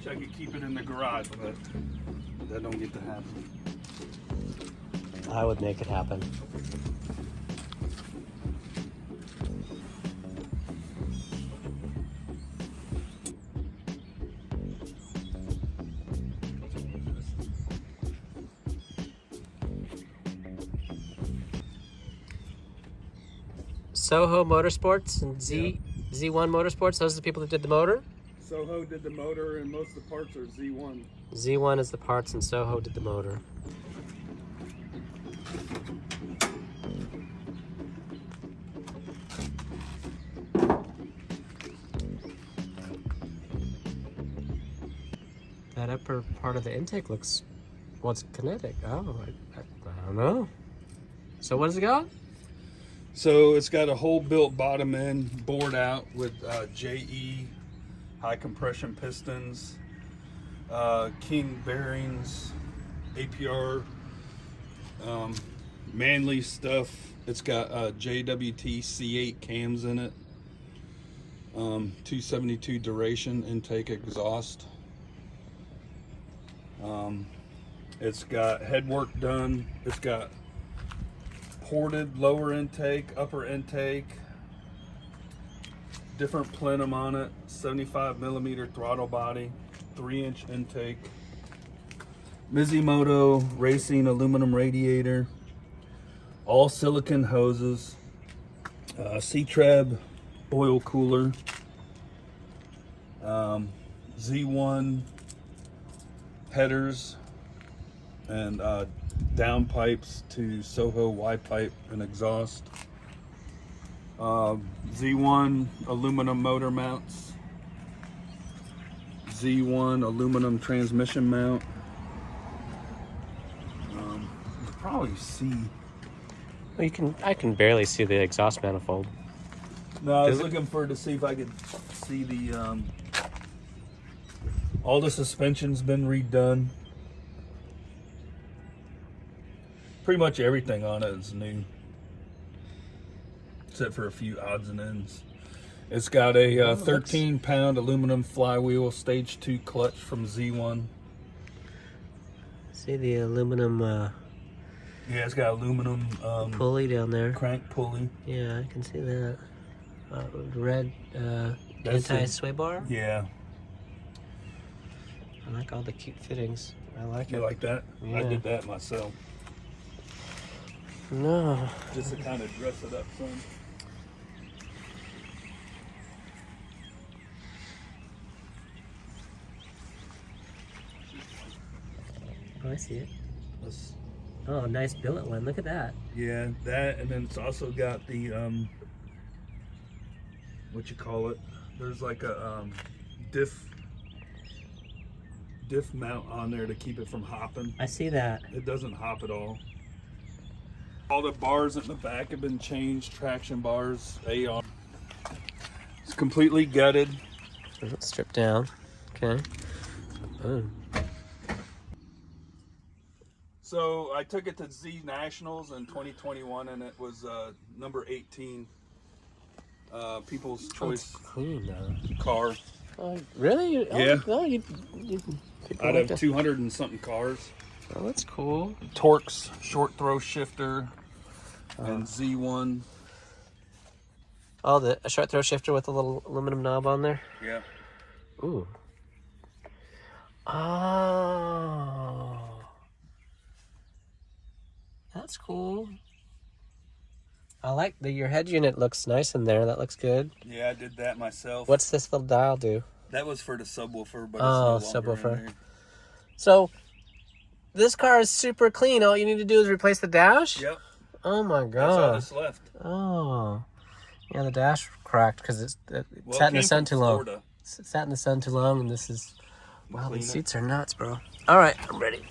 wish I could keep it in the garage, but that don't get to happen. I would make it happen. SOHO Motorsports and Z1 Motorsports, those are the people that did the motor? SOHO did the motor, and most of the parts are Z1. Z1 is the parts and SOHO did the motor. That upper part of the intake looks, well, it's kinetic. Oh, I don't know. So what has it got? So it's got a hole built bottom end, bored out with JE high compression pistons, King bearings, APR, Manly stuff. It's got JWT C8 cams in it, 272 duration intake exhaust. It's got headwork done. It's got ported lower intake, upper intake, different plenum on it, 75mm throttle body, 3-inch intake, Mishimoto Racing aluminum radiator, all silicon hoses, C-Treb oil cooler, Z1 headers, and down pipes to SOHO Y pipe and exhaust. Z1 aluminum motor mounts, Z1 aluminum transmission mount. You can probably see. Well, I can barely see the exhaust manifold. No, I was looking for to see if I could see the all the suspension's been redone. Pretty much everything on it is new, except for a few odds and ends. It's got a 13-pound aluminum flywheel stage 2 clutch from Z1. See the aluminum Yeah, it's got aluminum pulley down there. crank pulley. Yeah, I can see that. Red anti-sway bar. Yeah. I like all the cute fittings. I like it. You like that? Yeah. I did that myself. No. Just to kind of dress it up some. Oh, I see it. Oh, nice billet one. Look at that. Yeah, that, and then it's also got the what you call it? There's like a diff mount on there to keep it from hopping. I see that. It doesn't hop at all. All the bars in the back have been changed. Traction bars, AR. It's completely gutted. Strip down. Okay. Boom. So I took it to Z Nationals in 2021, and it was number 18. People's Choice Clean though. car. Oh, really? Yeah. Oh, you Out of 200 and something cars. Oh, that's cool. Torx short throw shifter and Z1. Oh, a short throw shifter with a little aluminum knob on there? Yeah. Ooh. Oh. That's cool. I like your head unit looks nice in there. That looks good. Yeah, I did that myself. What's this little dial do? That was for the subwoofer, but Oh, it's no longer subwoofer. in there. So, this car is super clean. All you need to do is replace the dash? Yep. Oh my That's all god. that's left. Oh. Yeah, the dash cracked because it Well, sat in it the came sun from too long. Florida. Sat in the sun too long, and this is... Wow, Clean these it. seats are nuts, bro. All right, I'm ready.